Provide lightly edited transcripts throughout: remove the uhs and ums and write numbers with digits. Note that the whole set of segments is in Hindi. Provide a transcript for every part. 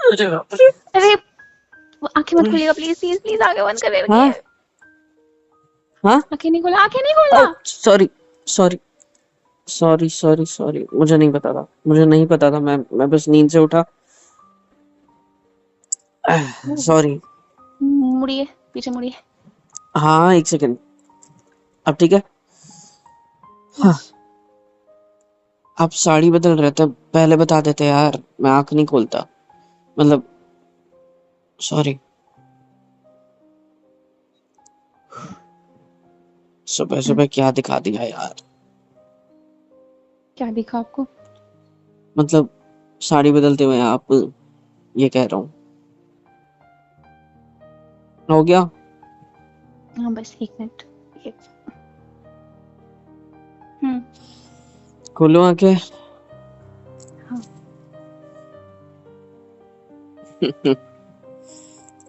अरे आंखें मत खोलिएगा प्लीज प्लीज प्लीज, आंखें बंद कर रखिए। हाँ हाँ। आंखें नहीं खोला, आंखें नहीं खोला। Sorry sorry sorry sorry sorry, मुझे नहीं पता था, मुझे नहीं पता था, मैं बस नींद से उठा। सॉरी। मुड़िए, पीछे मुड़िए। हाँ एक सेकंड, अब ठीक है। हाँ, यस। आप साड़ी बदल रहे थे, पहले बता देते यार, मैं आंख नहीं खोलता, मतलब सॉरी। सुबह सुबह क्या दिखा दिया यार। क्या दिखा आपको? मतलब साड़ी बदलते हुए आप, ये कह रहा हूँ, हो गया। हाँ बस एक मिनट। एक- हम्म। खोलो आंखें। हाँ।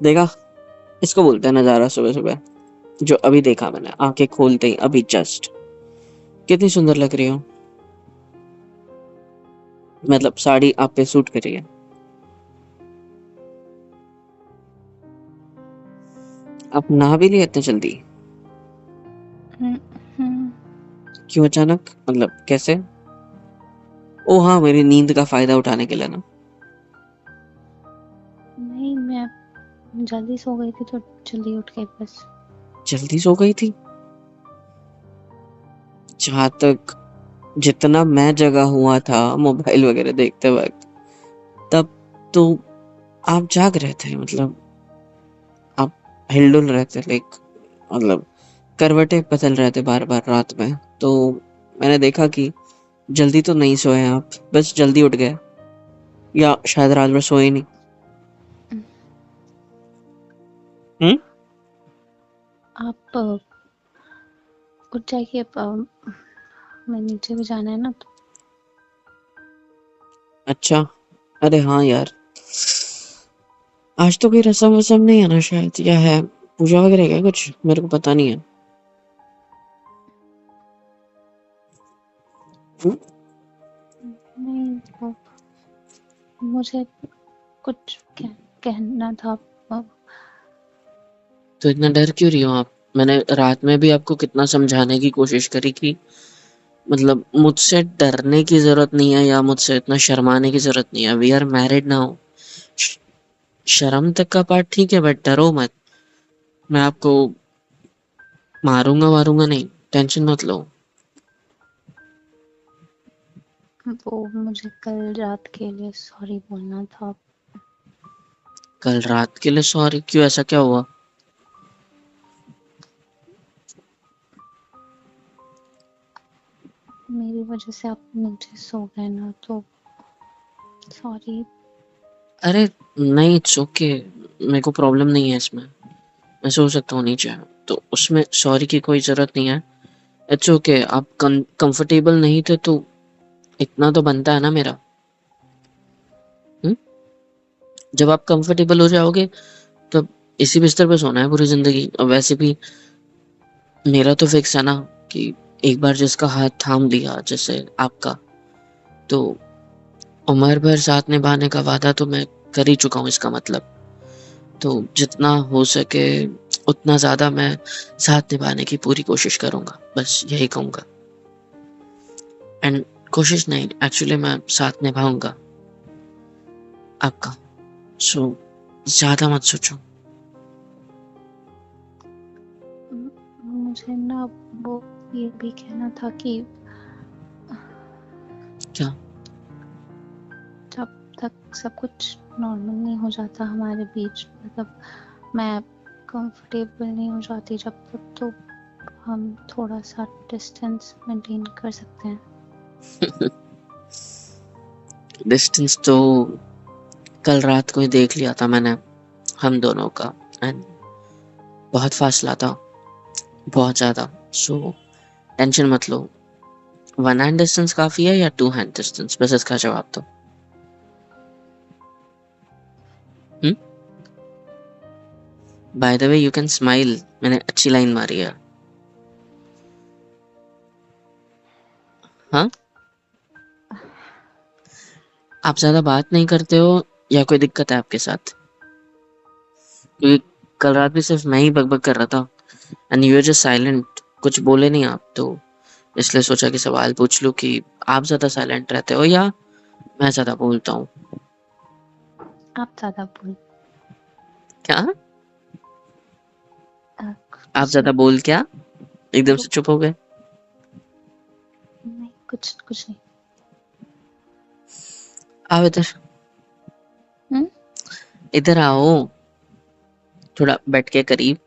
देखा, इसको बोलते हैं नजारा सुबह सुबह, जो अभी देखा मैंने आंखें खोलते ही, अभी जस्ट। कितनी सुंदर लग रही हो, मतलब साड़ी आप पे सूट कर रही है। आप नहा भी लिए इतने जल्दी? हम्म, हम्म। क्यों अचानक, मतलब कैसे? ओ हाँ, मेरी नींद का फायदा उठाने के लिए ना। नहीं, मैं जल्दी सो गई थी तो जल्दी उठ गई बस। जल्दी सो गई थी? जहां तक, जितना मैं जगा हुआ था मोबाइल वगैरह देखते वक्त, तब तो आप जाग रहे थे, मतलब आप हिलडुल रहे थे, लाइक मतलब करवटें बदल रहे थे बार बार रात में। तो मैंने देखा कि जल्दी तो नहीं सोए आप, बस जल्दी उठ गए, या शायद रात भर सोए नहीं। हम्म। आप उठ जाइए अब, मैं नीचे भी जाना है ना तो। अच्छा, अरे हाँ यार, आज तो कोई रसम वसम नहीं है ना शायद, या है पूजा वगैरह क्या कुछ, मेरे को पता नहीं है। हम्म? नहीं, वो मुझे कुछ कहना था। अ, तो इतना डर क्यों रही हो आप? मैंने रात में भी आपको कितना समझाने की कोशिश करी कि मतलब मुझसे डरने की जरूरत नहीं है, या मुझसे इतना शर्माने की जरूरत नहीं है, वी आर मैरिड नाउ। शर्म तक का पार्ट ठीक है, बट डरो मत। मैं आपको मारूंगा वारूंगा नहीं, टेंशन मत लो। वो मुझे कल रात के लिए सॉरी बोलना था। कल रात के लिए सॉरी? क्यों, ऐसा क्या हुआ? मेरी वजह से आप नीचे सो गए ना तो सॉरी। अरे नहीं, इट्स ओके, मेरे को प्रॉब्लम नहीं है इसमें, मैं सो सकता हूँ नीचे, तो उसमें सॉरी की कोई जरूरत नहीं है। इट्स ओके, आप कंफर्टेबल नहीं थे तो इतना तो बनता है ना मेरा। हम्म? जब आप कंफर्टेबल हो जाओगे, तब इसी बिस्तर पे सोना है पूरी जिंदगी। और वैसे भी मेरा तो फिक्स है ना कि एक बार जिसका हाथ थाम लिया जैसे आपका, तो उम्र भर साथ निभाने का वादा तो मैं कर ही चुका हूँ, इसका मतलब। तो जितना हो सके उतना ज्यादा मैं साथ निभाने की पूरी कोशिश करूंगा, बस यही कहूंगा। एंड कोशिश नहीं, एक्चुअली मैं साथ निभाऊंगा आपका। सो ज्यादा मत सोचो। मुझे ना वो ये भी कहना था कि क्या? जब तक सब कुछ नॉर्मल नहीं हो जाता हमारे बीच, मतलब मैं कंफर्टेबल नहीं हो जाती जब तक, तो हम थोड़ा सा डिस्टेंस मेंटेन कर सकते हैं। डिस्टेंस तो कल रात को ही देख लिया था मैंने, हम दोनों का। एंड बहुत फासला था, बहुत ज्यादा। सो टेंशन मत लो। वन हैंड डिस्टेंस काफी है या टू हैंड डिस्टेंस, बस इसका जवाब दो। Hmm? By the way you can smile, मैंने अच्छी लाइन मारी है। हाँ, आप ज्यादा बात नहीं करते हो, या कोई दिक्कत है आपके साथ? क्योंकि कल रात भी सिर्फ मैं ही बकबक कर रहा था and you are just silent, कुछ बोले नहीं आप, तो इसलिए सोचा कि सवाल पूछ लूं कि आप ज्यादा साइलेंट रहते हो या मैं ज्यादा बोलता हूँ? आप ज्यादा बोल। क्या? आप कुछ ज्यादा नहीं। बोल क्या? एकदम तो से चुप हो गए? नहीं, कुछ कुछ नहीं। आओ इधर, हम्म। इधर आओ, थोड़ा बैठ के करीब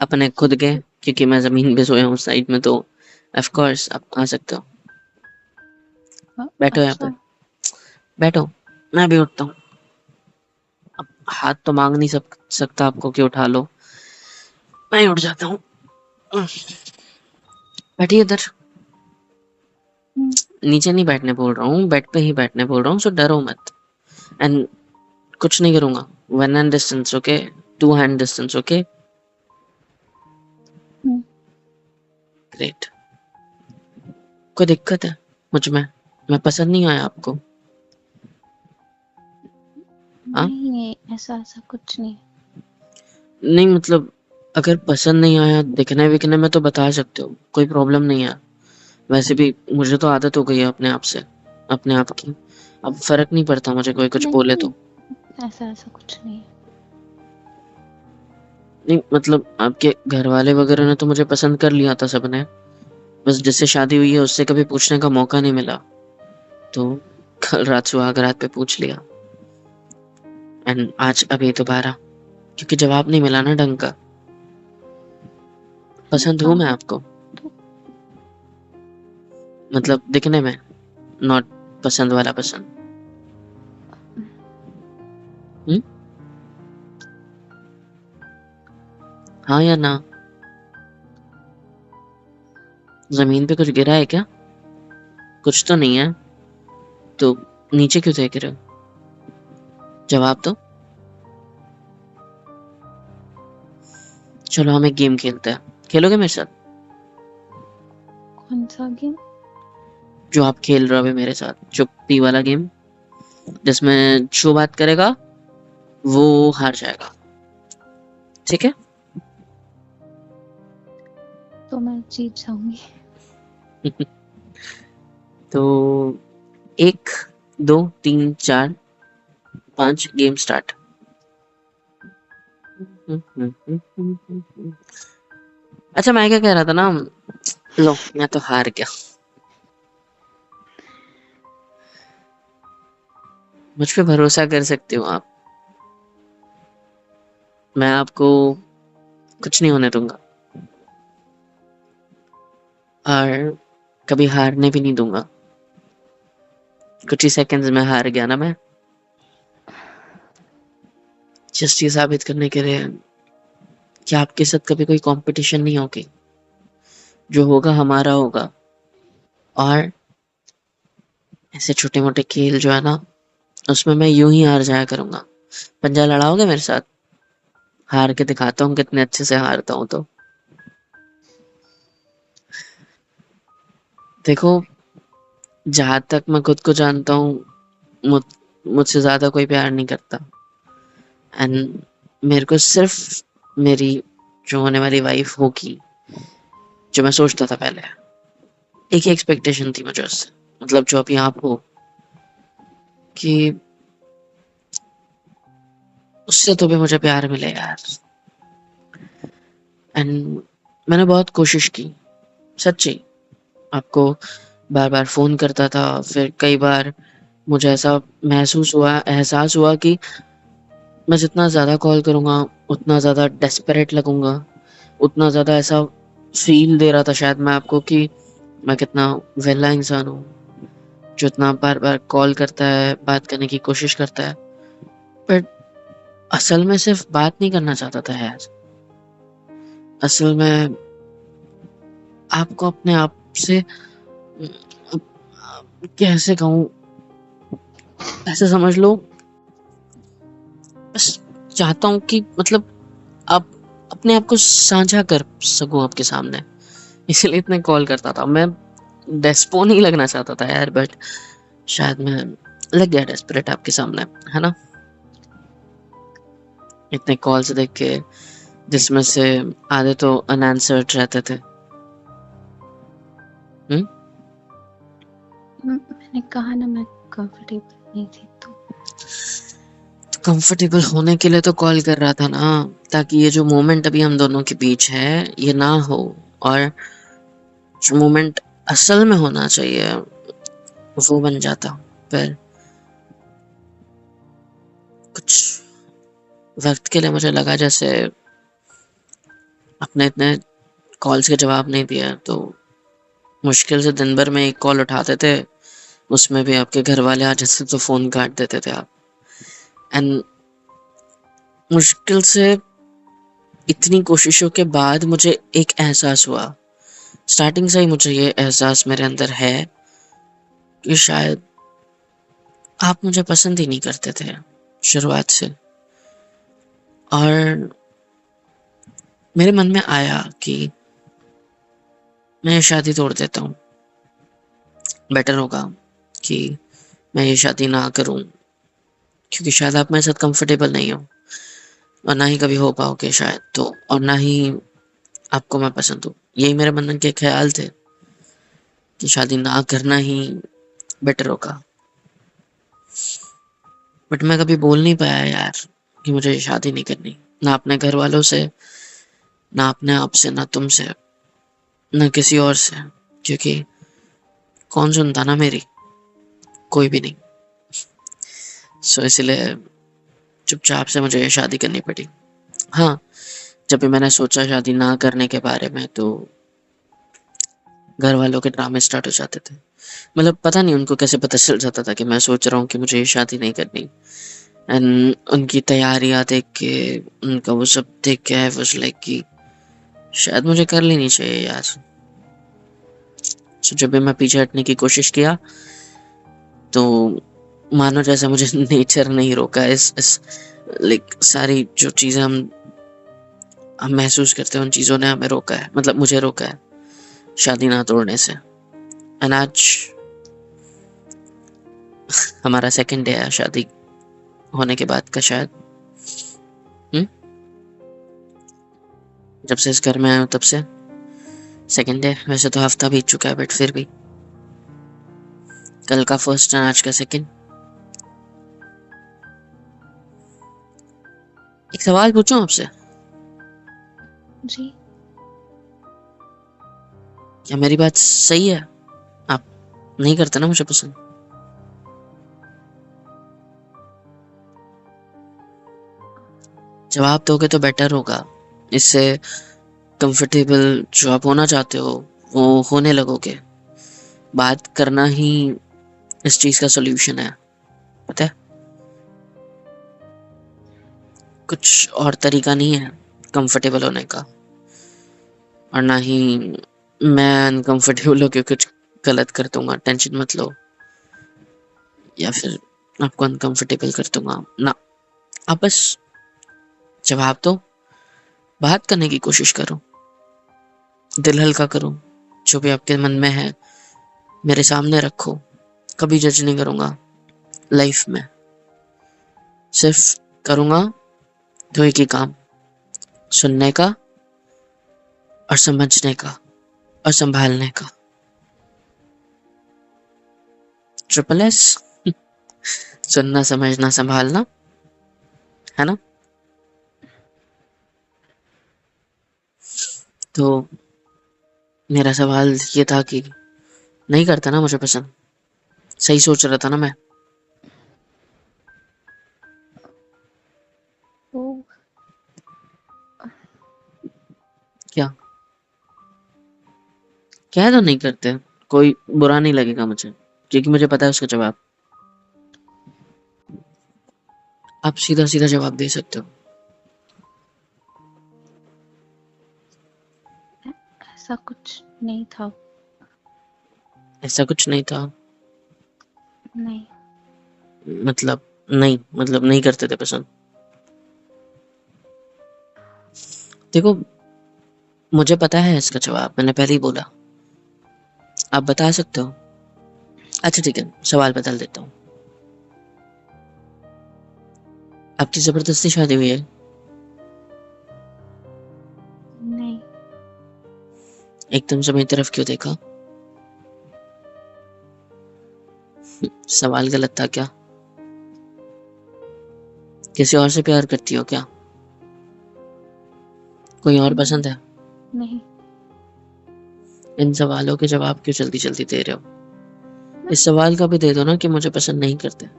अपने खुद के, क्योंकि मैं जमीन पे सोया हूँ साइड में, तो ऑफ कोर्स आप आ सकते हो। बैठो यहाँ पे, अच्छा। बैठो। मैं भी उठता हूँ। अब हाथ तो मांग नहीं सकता आपको कि उठा लो, मैं ही उठ जाता हूँ। बैठिए इधर। हम्म। नीचे नहीं बैठने बोल रहा हूँ, बेड पे ही बैठने बोल रहा हूँ, सो डरो मत। एंड कुछ नहीं करूंगा। 1 hand distance, okay? 2 hand distance, okay? Hmm. Great. कोई दिक्कत है मुझ में? मैं पसंद नहीं आया आपको? हाँ? नहीं, ऐसा ऐसा कुछ नहीं। नहीं मतलब, अगर पसंद नहीं आया दिखने विखने में तो बता सकते हो, कोई प्रॉब्लम नहीं है। वैसे भी मुझे तो आदत हो गई है अपने आप से, अपने आप की। अब फर्क नहीं पड़ता मुझे कोई कुछ बोले नहीं, तो। ऐसा ऐसा कुछ नहीं है। नहीं मतलब, आपके घर वाले वगैरह ने तो मुझे पसंद कर लिया था सबने, बस जिससे शादी हुई है उससे कभी पूछने का मौका नहीं मिला, तो कल रात सुहाग रात पे पूछ लिया। एंड आज अभी दोबारा, क्योंकि जवाब नहीं मिला ना ढंग का। अरे पसंद हूँ मैं आप आपको, तो मतलब दिखने में, नॉट पसंद वाला पसंद। हम्म? हाँ या ना? जमीन पे कुछ गिरा है क्या? कुछ तो नहीं है, तो नीचे क्यों देख रहे हो? जवाब दो। चलो हम एक गेम खेलते हैं, खेलोगे मेरे साथ? कौन सा गेम? जो आप खेल रहे हो अभी मेरे साथ, चुप्पी वाला गेम, जिसमें जो बात करेगा वो हार जाएगा, ठीक है? तो मैं जीत जाऊंगी। तो 1 2 3 4 5 गेम स्टार्ट। अच्छा मैं क्या कह रहा था ना, लो मैं तो हार गया। मुझ पे भरोसा कर सकते हो आप, मैं आपको कुछ नहीं होने दूंगा, और कभी हारने भी नहीं दूंगा। कुछ ही सेकंड्स में हार गया ना मैं, जस्ट ये साबित करने के लिए कि आपके साथ कभी कोई कंपटीशन नहीं होगी, जो होगा हमारा होगा। और ऐसे छोटे मोटे खेल जो है ना, उसमें मैं यूं ही हार जाया करूंगा। पंजा लड़ाओगे मेरे साथ? हार के दिखाता हूँ कितने अच्छे से हारता हूँ। तो देखो, जहां तक मैं खुद को जानता हूँ, मुझ मुझसे ज्यादा कोई प्यार नहीं करता। एंड मेरे को सिर्फ मेरी जो होने वाली वाइफ होगी, जो मैं सोचता था पहले, एक ही एक्सपेक्टेशन थी मुझे उससे, मतलब जो अभी आप हो, कि उससे तो भी मुझे प्यार मिले यार। एंड मैंने बहुत कोशिश की, सच्ची। आपको बार बार फोन करता था, फिर कई बार मुझे ऐसा एहसास हुआ कि मैं जितना ज़्यादा कॉल करूँगा उतना ज़्यादा डेस्परेट लगूंगा, उतना ज़्यादा ऐसा फील दे रहा था शायद मैं आपको कि मैं कितना वेला इंसान हूँ, जो इतना बार बार कॉल करता है, बात करने की कोशिश करता है। बट असल में सिर्फ बात नहीं करना चाहता था यार, असल में आपको अपने आप से कैसे कहूँ, ऐसे समझ लो, बस चाहता हूँ कि मतलब आप अपने आप को साझा कर सकूं आपके सामने, इसलिए इतने कॉल करता था मैं। डेस्पो नहीं लगना चाहता था यार, बट शायद मैं लग गया डेस्परेट आपके सामने, है ना? इतने कॉल्स देख के, जिसमें से आधे तो अनआंसर्ड रहते थे। मैंने कहा ना मैं कंफर्टेबल नहीं थी, तो कंफर्टेबल होने के लिए तो कॉल कर रहा था ना, ताकि ये जो मोमेंट अभी हम दोनों के बीच है ये ना हो, और जो मोमेंट असल में होना चाहिए वो बन जाता। पर कुछ वक्त के लिए मुझे लगा जैसे अपने इतने कॉल्स के जवाब नहीं दिया, तो मुश्किल से दिन भर में एक कॉल उठाते थे, उसमें भी आपके घर वाले आ जाते तो फोन काट देते थे आप। एंड मुश्किल से इतनी कोशिशों के बाद मुझे एक एहसास हुआ, स्टार्टिंग से ही मुझे ये एहसास मेरे अंदर है कि शायद आप मुझे पसंद ही नहीं करते थे शुरुआत से। और मेरे मन में आया कि मैं ये शादी तोड़ देता हूँ, बेटर होगा कि मैं ये शादी ना करूँ, क्योंकि शायद आप मेरे साथ कंफर्टेबल नहीं हो और ना ही कभी हो पाओगे शायद, तो और ना ही आपको मैं पसंद हूँ। यही मेरे मन के ख्याल थे कि शादी ना करना ही बेटर होगा। बट मैं कभी बोल नहीं पाया यार कि मुझे शादी नहीं करनी, ना अपने घर वालों से, ना अपने आप से, ना तुमसे, ना किसी और से, क्योंकि कौन सुनता ना मेरी, कोई भी नहीं। सो इसलिए चुपचाप से मुझे ये शादी करनी पड़ी। हाँ, जब भी मैंने सोचा शादी ना करने के बारे में, तो घर वालों के ड्रामे स्टार्ट हो जाते थे। मतलब पता नहीं उनको कैसे पता चल जाता था कि मैं सोच रहा हूँ कि मुझे ये शादी नहीं करनी। एंड उनकी तैयारियां देख के, उनका वो सब देख के आई वाज लाइक कि शायद मुझे कर लेनी चाहिए यार। सो जब भी मैं पीछे हटने की कोशिश किया, तो मानो जैसे मुझे नेचर नहीं रोका, इस लाइक सारी जो चीजें हम महसूस करते हैं उन चीजों ने हमें रोका है, मतलब मुझे रोका है शादी ना तोड़ने से। एंड आज हमारा सेकंड डे है शादी होने के बाद का शायद। जब से इस घर में आया हूँ तब से सेकंड डे। वैसे तो हफ्ता बीत चुका है, बट फिर भी कल का फर्स्ट एंड आज का सेकंड। एक सवाल पूछूं आपसे? जी। क्या मेरी बात सही है? आप नहीं करते ना मुझे पसंद? जवाब दोगे तो बेटर होगा, इससे कंफर्टेबल जो आप होना चाहते हो वो होने लगोगे। बात करना ही इस चीज का सॉल्यूशन है, पता है? कुछ और तरीका नहीं है कंफर्टेबल होने का, और ना ही मैं अनकंफर्टेबल होकर कुछ गलत कर दूंगा, टेंशन मत लो, या फिर आपको अनकंफर्टेबल कर दूंगा ना। आप बस जवाब दो, बात करने की कोशिश करो, दिल हल्का करो, जो भी आपके मन में है मेरे सामने रखो। कभी जज नहीं करूंगा लाइफ में, सिर्फ करूंगा दो एक ही काम, सुनने का और समझने का और संभालने का। Triple S. सुनना, समझना, संभालना, है ना? तो मेरा सवाल ये था कि नहीं करता ना मुझे पसंद? सही सोच रहा था ना मैं? वो क्या कह दो नहीं करते, कोई बुरा नहीं लगेगा मुझे, क्योंकि मुझे पता है उसका जवाब। आप सीधा सीधा जवाब दे सकते हो। ऐसा कुछ नहीं था। ऐसा कुछ नहीं था? नहीं। मतलब नहीं करते थे पसंद? देखो, मुझे पता है इसका जवाब, मैंने पहले ही बोला। आप बता सकते हो? अच्छा ठीक है, सवाल बदल देता हूँ। आपकी जबरदस्ती शादी हुई है? नहीं। एकदम से मेरी तरफ क्यों देखा? सवाल गलत था क्या? किसी और से प्यार करती हो क्या? कोई और पसंद है? नहीं। इन सवालों के जवाब क्यों जल्दी जल्दी दे रहे हो? इस सवाल का भी दे दो ना कि मुझे पसंद नहीं करते,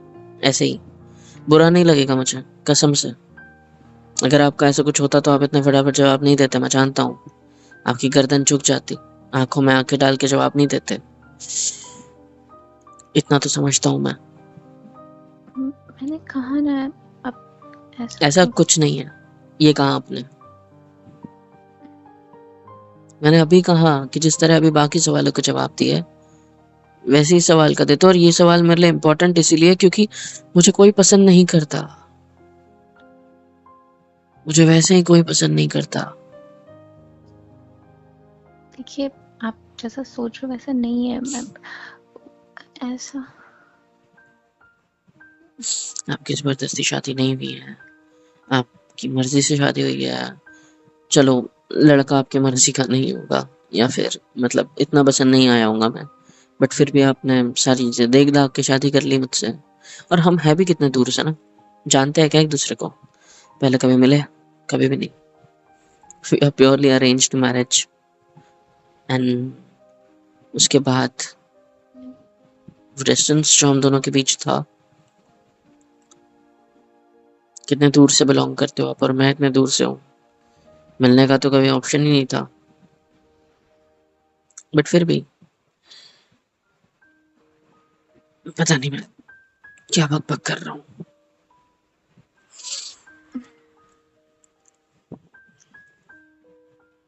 ऐसे ही बुरा नहीं लगेगा मुझे, कसम से। अगर आपका ऐसा कुछ होता तो आप इतने फटाफट जवाब नहीं देते, मैं जानता हूँ। आपकी गर्दन झुक जाती, आंखों में आंखें डाल के जवाब नहीं देते। इतना तो समझता हूँ मैं। मैंने कहा ना, अब ऐसा कुछ नहीं है, ये कहा आपने? मैंने अभी कहा कि जिस तरह अभी बाकी सवालों के जवाब दिए वैसे ही सवाल का देते। और ये सवाल मेरे लिए इम्पोर्टेंट इसीलिए क्योंकि मुझे कोई पसंद नहीं करता, मुझे वैसे ही कोई पसंद नहीं करता। देखिए, आप जैसा सोच रहे हो वैसा नहीं है। मैं ऐसा आपकी जबरदस्ती शादी नहीं हुई है, आपकी मर्जी से शादी हुई है। चलो, लड़का आपकी मर्जी का नहीं होगा, या फिर मतलब इतना पसंद नहीं आया होगा मैं, बट फिर भी आपने सारी चीजें देख दाख के शादी कर ली मुझसे। और हम है भी कितने दूर से ना, जानते हैं क्या एक दूसरे को? पहले कभी मिले? कभी भी नहीं। We are purely arranged marriage, and उसके बाद डिस्टेंस जो हम दोनों के बीच था, कितने दूर से बिलोंग करते हो आप और मैं इतने दूर से हूँ, मिलने का तो कभी ऑप्शन ही नहीं था। बट फिर भी पता नहीं मैं क्या बक बक कर रहा हूँ।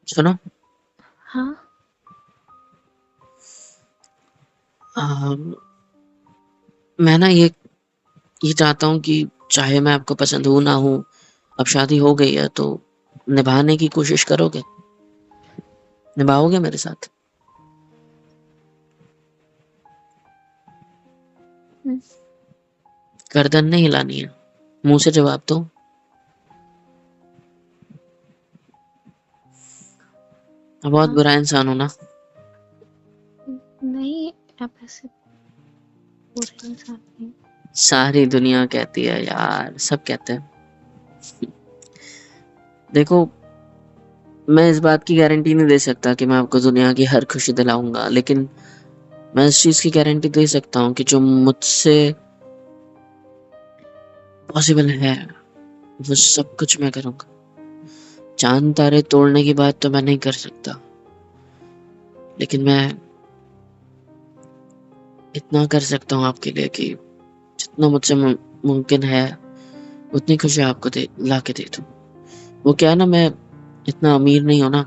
सुनो, हाँ। मैं ना ये चाहता हूँ कि चाहे मैं आपको पसंद हूँ ना हूँ, अब शादी हो गई है तो निभाने की कोशिश करोगे? निभाओगे मेरे साथ? हम्म, गर्दन नहीं हिलानी है, मुंह से जवाब दो। मैं बहुत हाँ। बुरा इंसान हूँ ना? नहीं, आप ऐसे बुरे इंसान नहीं। सारी दुनिया कहती है यार, सब कहते हैं। देखो, मैं इस बात की गारंटी नहीं दे सकता कि मैं आपको दुनिया की हर खुशी दिलाऊंगा, लेकिन मैं इस चीज की गारंटी दे सकता हूँ कि जो मुझसे पॉसिबल है वो सब कुछ मैं करूंगा। चांद तारे तोड़ने की बात तो मैं नहीं कर सकता, लेकिन मैं इतना कर सकता हूँ आपके लिए कि जितना मुझसे मुमकिन है उतनी खुशी आपको दे ला के दे दूँ। वो क्या है ना, मैं इतना अमीर नहीं हूँ ना,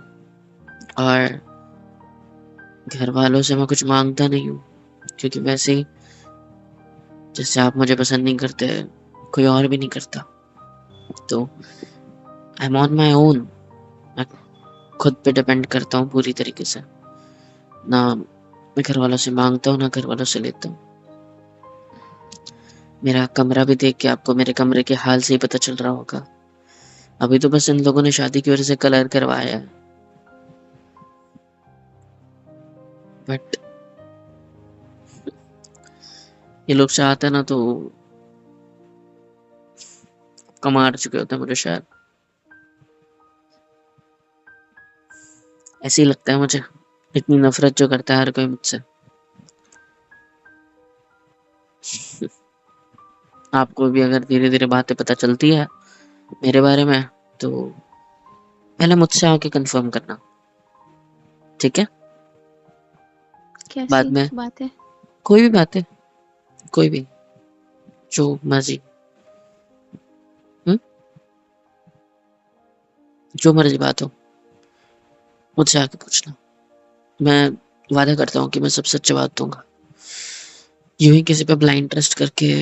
और घर वालों से मैं कुछ मांगता नहीं हूँ, क्योंकि वैसे ही जैसे आप मुझे पसंद नहीं करते कोई और भी नहीं करता। तो I am on my own, मैं खुद पे डिपेंड करता हूँ पूरी तरीके से। ना मैं घर वालों से मांगता हूँ ना घर वालों से लेता हूँ। मेरा कमरा भी देख के आपको मेरे कमरे के हाल से ही पता चल रहा होगा। अभी तो बस इन लोगों ने शादी की वजह से कलर करवाया है, बट ये लोग चाहते ना तो कमार चुके होते मुझे शायद। ऐसे ही लगता है मुझे, इतनी नफरत जो करता है हर कोई मुझसे। आपको भी अगर धीरे धीरे बातें पता चलती है मेरे बारे में तो पहले मुझसे आके कंफर्म करना, ठीक है? बाद कैसी में बात है? कोई भी बातें, कोई भी, जो मर्जी, जो मर्जी बात हो मुझसे आके पूछना। मैं वादा करता हूँ कि मैं सब सच जवाब दूंगा। यूं ही किसी पे ब्लाइंड ट्रस्ट करके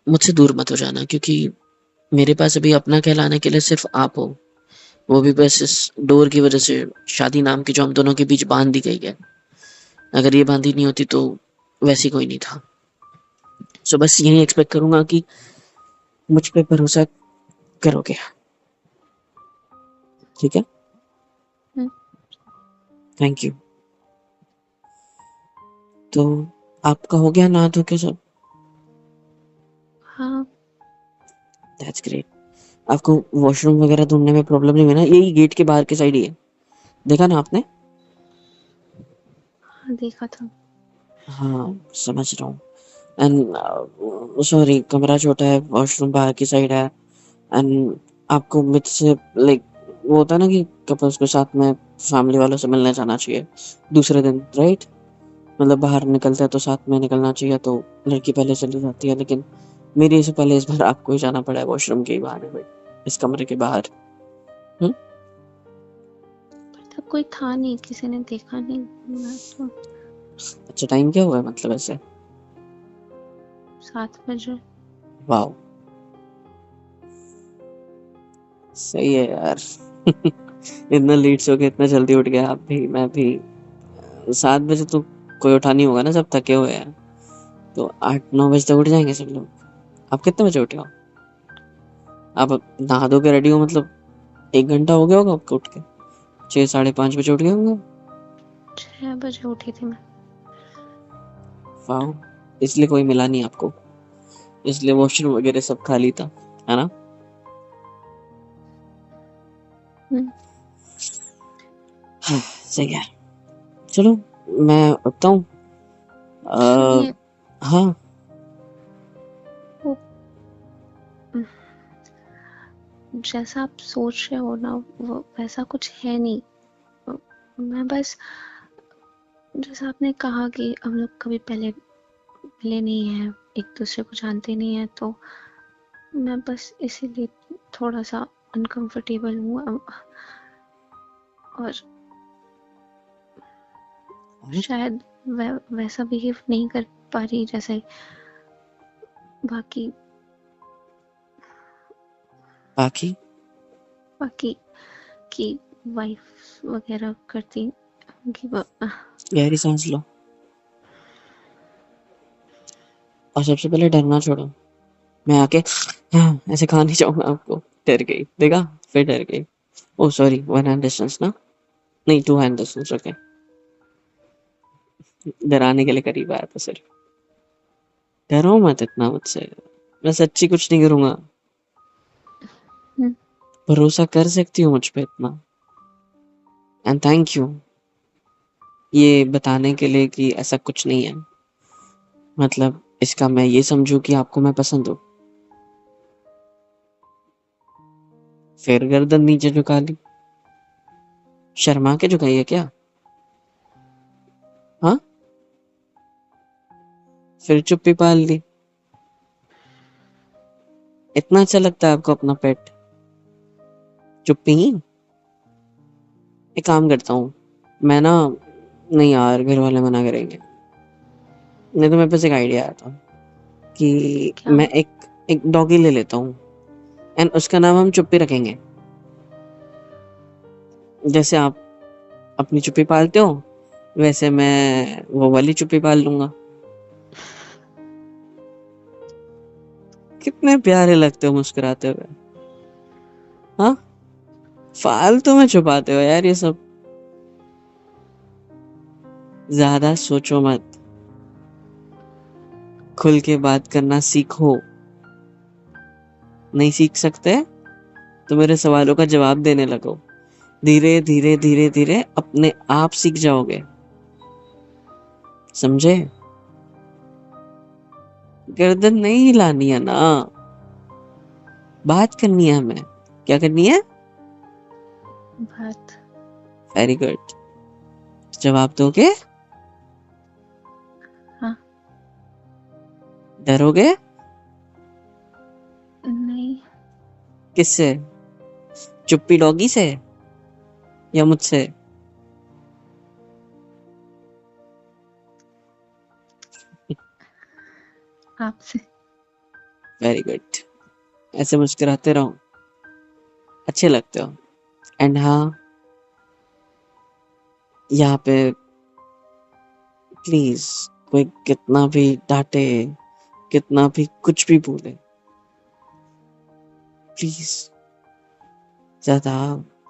मुझसे दूर मत हो जाना, क्योंकि मेरे पास अभी अपना कहलाने के लिए सिर्फ आप हो, वो भी बस इस डोर की वजह से, शादी नाम की जो हम दोनों के बीच बांध दी गई है। अगर ये बांधी नहीं होती तो वैसे कोई नहीं था। सो बस यही एक्सपेक्ट करूंगा कि मुझ पे भरोसा करोगे, ठीक है? हम्म, थैंक यू। तो आपका हो गया नहा धो के सब? हाँ दैट्स ग्रेट। आपको वॉशरूम वगैरह ढूंढने में प्रॉब्लम नहीं हुई ना? यही गेट के बाहर की साइड ही है, देखा ना आपने? हाँ देखा था। हाँ, समझ रहा हूँ। एंड सॉरी, कमरा छोटा है, वॉशरूम बाहर की साइड है। एंड आपको मुझसे लाइक वो होता है ना कि कपल्स को साथ में फैमिली वालों से मिलने जाना चाहिए दूसरे दिन, राइट? मतलब बाहर निकलते हैं तो साथ में निकलना चाहिए, तो लड़की पहले चली जाती है, लेकिन मेरे से पहले इस बार आपको ही जाना पड़ा है वॉशरूम के ही बहाने में, इस कमरे के बाहर। हम्म? पर तब कोई था नहीं, किसी ने देखा नहीं। मैं तो अच्छा, टाइम क्या हुआ है मतलब ऐसे? 7 बजे। वाह, सही है यार। इतना लेट सो के इतना जल्दी उठ गया आप भी, मैं भी। 7 बजे तो कोई उठा नहीं होगा ना, सब थके हुए हैं। तो 8-9 बजे तक उठ जाएंगे सब लोग। आप कितने बजे उठे हो? आप नहा धो के रेडी हो मतलब 1 घंटा हो गया होगा आपको उठ के? 6, 5:30 बजे उठ गए होंगे? 6 बजे उठी थी मैं। वाह, इसलिए कोई मिला नहीं आपको, इसलिए वॉशरूम वगैरह सब खाली था, है ना? हम्म, हाँ, सही है। चलो, मैं उठता हूँ। अ, सुनिए, हाँ। वो जैसा आप सोच रहे हो ना, वो वैसा कुछ है नहीं। मैं बस, जैसा आपने कहा कि हम लोग कभी पहले मिले नहीं हैं, एक दूसरे को जानते नहीं हैं, तो मैं बस इसीलिए थोड़ा सा अनकंफर्टेबल हूँ। और और शायद वैसा बिहेव नहीं कर पा रही जैसे बाकी बाकी बाकी की वाइफ वगैरह करती कि गहरी सांस लो, और सबसे पहले डरना छोड़ो। मैं आके हाँ ऐसे खा नहीं जाऊंगा आपको। डर गई, देखा? फिर डर गई। ओ सॉरी, 1 हैंड डिस्टेंस ना? नहीं, 2 हैंड डिस्टेंस, ओके। डराने के लिए करीब आया था सिर्फ। डरो मत इतना मुझसे, मैं सच्ची कुछ नहीं करूंगा। हम्म, भरोसा कर सकती हो मुझ पे इतना? एंड थैंक यू ये बताने के लिए कि ऐसा कुछ नहीं है। मतलब इसका मैं ये समझू कि आपको मैं पसंद हूँ? फिर गर्दन नीचे झुका ली, शर्मा के झुकाई है क्या? हाँ, फिर चुप्पी पाल ली। इतना अच्छा लगता है आपको अपना पेट? चुप्पी ही। एक काम करता हूँ मैं ना, नहीं यार, घर वाले मना करेंगे। नहीं तो मेरे पास एक आइडिया आया था कि क्या? मैं एक एक डॉगी ले लेता हूँ, एंड उसका नाम हम चुप्पी रखेंगे। जैसे आप अपनी चुप्पी पालते हो, वैसे मैं वो वाली चुप्पी पाल लूंगा। कितने प्यारे लगते हो मुस्कुराते हुए। हाँ, फालतू में छुपाते हो यार ये सब। ज्यादा सोचो मत, खुल के बात करना सीखो। नहीं सीख सकते तो मेरे सवालों का जवाब देने लगो। धीरे धीरे धीरे धीरे अपने आप सीख जाओगे, समझे? गर्दन नहीं हिलानी है ना, बात करनी है हमें। क्या करनी है? बात। Very good. जवाब दोगे? हाँ। डरोगे? नहीं। किससे? चुप्पी डॉगी से या मुझसे? आपसे। वेरी गुड, ऐसे मुस्कुराते रहो, अच्छे लगते हो। एंड हाँ, यहाँ पे प्लीज, कोई कितना भी डांटे, कितना भी कुछ भी बोले, प्लीज़ ज़्यादा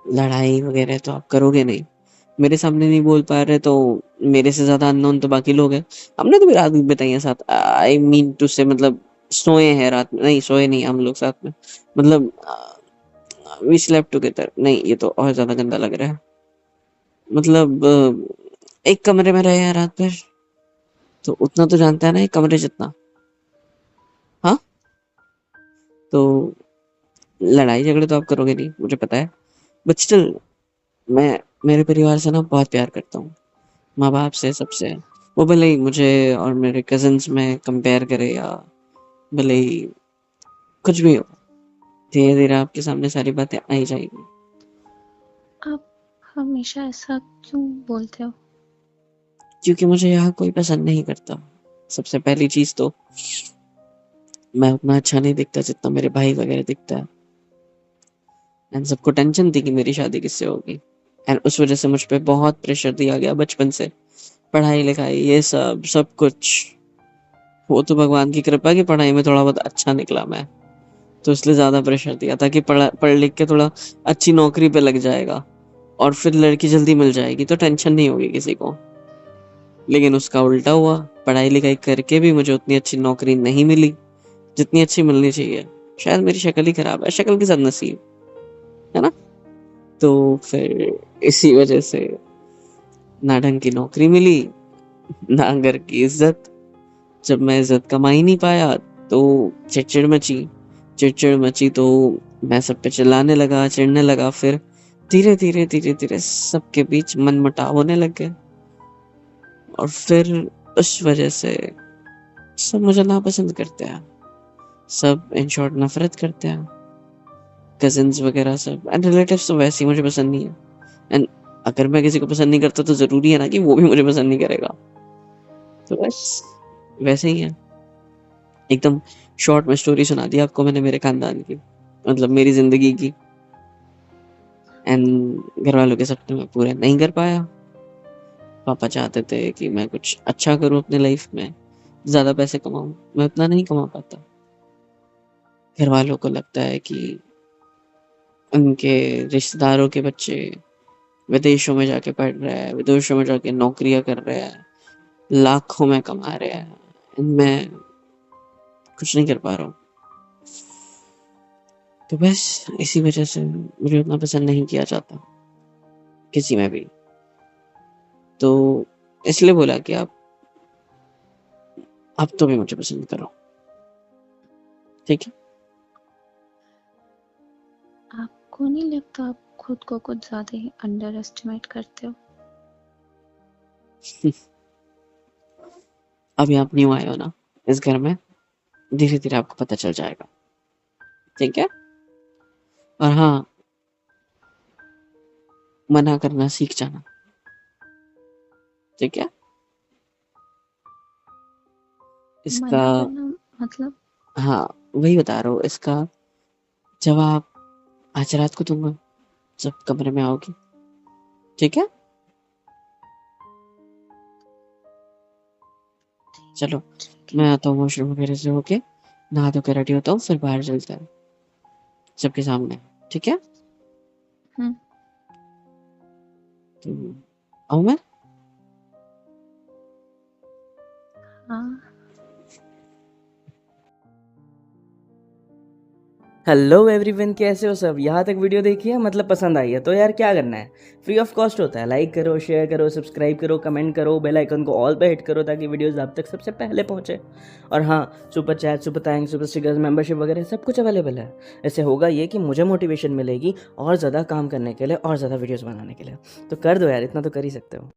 लड़ाई वगैरह तो आप करोगे नहीं। मेरे सामने नहीं बोल पा रहे तो मेरे से ज़्यादा अननोन तो बाकी लोग हैं। हमने तो भी रात बिताई है साथ। आई मीन टू से मतलब सोए हैं रात में, नहीं सोए नहीं हम लोग साथ में। मतलब वी स्लेप्ट टुगेदर। नहीं ये तो और ज़्यादा गंदा लग रहा है। मतलब एक कमरे में रहे हैं रात भर, तो उतना तो जानता है ना एक कमरे जितना। हाँ? तो लड़ाई झगड़े तो आप करोगे नहीं, मुझे पता है। बट स्टिल मैं मेरे परिवार से ना बहुत प्यार करता हूँ। माँ-बाप से, सबसे। वो भले ही मुझे और मेरे कज़िन्स में कंपेयर करे या भले ही कुछ भी हो, धीरे-धीरे आपके सामने सारी बातें आ ही जाएँगी। आप हमेशा ऐसा क्यों बोलते हो? क्योंकि मुझे यहाँ कोई पसंद नहीं करता। सबसे पहली चीज़ तो मैं उतना अच्छा नहीं दिखता जितना मेरे भाई वगैरह दिखता है। एंड सबको टेंशन थी कि मेरी शादी किससे होगी। एंड उस वज़ह से मुझ पे बहुत प्रेशर दिया गया बचपन से। पढ़ाई-लिखाई ये सब, सब कुछ। वो तो भगवान की कृपा कि पढ़ाई में थोड़ा बहुत अच्छा निकला मैं। तो इसलिए ज़्यादा प्रेशर दिया था कि पढ़ लिख के थोड़ा अच्छी नौकरी पे लग जाएगा और फिर लड़की जल्दी मिल जाएगी तो टेंशन नहीं होगी किसी को। लेकिन उसका उल्टा हुआ, पढ़ाई-लिखाई करके भी मुझे उतनी अच्छी नौकरी नहीं मिली, जितनी अच्छी मिलनी चाहिए। शायद मेरी शक्ल ही खराब है, शक्ल के साथ नसीब, है ना? तो फिर इसी वजह से ना ढंग की नौकरी मिली, ना घर की इज़्ज़त। जब मैं इज़्ज़त कमा ही नहीं पाया तो चिड़चिड़ मची। चिड़चिड़ मची तो मैं सब पे चिल्लाने लगा, चिढ़ने लगा। फिर धीरे-धीरे, धीरे-धीरे सबके बीच मनमुटाव होने लग गए और फिर उस वजह से सब मुझे नापसंद करते हैं। सब इन शॉर्ट नफ़रत करते हैं। कज़िन्स वगैरह सब एंड रिलेटिव्स तो वैसे ही मुझे पसंद नहीं है। एंड अगर मैं किसी को पसंद नहीं करता तो ज़रूरी है ना कि वो भी मुझे पसंद नहीं करेगा। तो बस वैसे ही है। एकदम शॉर्ट में स्टोरी सुना दी आपको मैंने मेरे खानदान की, मतलब मेरी ज़िंदगी की। एंड घरवालों के सपने मैं पूरे नहीं कर पाया। पापा चाहते थे कि मैं कुछ अच्छा करूँ अपने लाइफ में, ज़्यादा पैसे कमाऊँ, मैं उतना नहीं कमा पाता। घरवालों को लगता है कि उनके रिश्तेदारों के बच्चे विदेशों में जाके पढ़ रहे हैं, विदेशों में जाके नौकरियाँ कर रहे हैं, लाखों में कमा रहे हैं। मैं कुछ नहीं कर पा रहा हूँ। तो बस इसी वजह से मुझे उतना पसंद नहीं किया जाता, किसी में भी। तो इसलिए बोला कि आप तो भी मुझे पसंद करो, ठीक है? आपको नहीं लगता आप खुद को कुछ ज़्यादा ही अंडर एस्टिमेट करते हो? अभी आप न्यू आए हो ना इस घर में, धीरे-धीरे आपको पता चल जाएगा, ठीक है? और हाँ, मना करना सीख जाना, ठीक है? इसका मना करना मतलब? हाँ, वही बता रहा हूँ। इसका जवाब आज रात को दूँगा, जब कमरे में आओगी, ठीक है? चलो, ठीक है। मैं आता हूँ वॉशरूम वगैरह से होके, नहा धो के रेडी होता हूँ, फिर बाहर चलते हैं, सबके सामने, ठीक है? हम्म। तो आऊँ मैं? हाँ। हेलो एवरीवन, कैसे हो सब? यहाँ तक वीडियो देखी है, मतलब पसंद आई है तो यार क्या करना है, फ्री ऑफ कॉस्ट होता है। लाइक करो, शेयर करो, सब्सक्राइब करो, कमेंट करो, बेल आइकन को ऑल पे हिट करो ताकि वीडियोस आप तक सबसे पहले पहुंचे। और हाँ, super chat, super thanks, super stickers, membership वगैरह सब कुछ अवेलेबल है। इससे होगा ये कि मुझे मोटिवेशन मिलेगी और ज़्यादा काम करने के लिए और ज़्यादा वीडियोज़ बनाने के लिए। तो कर दो यार, इतना तो कर ही सकते हो।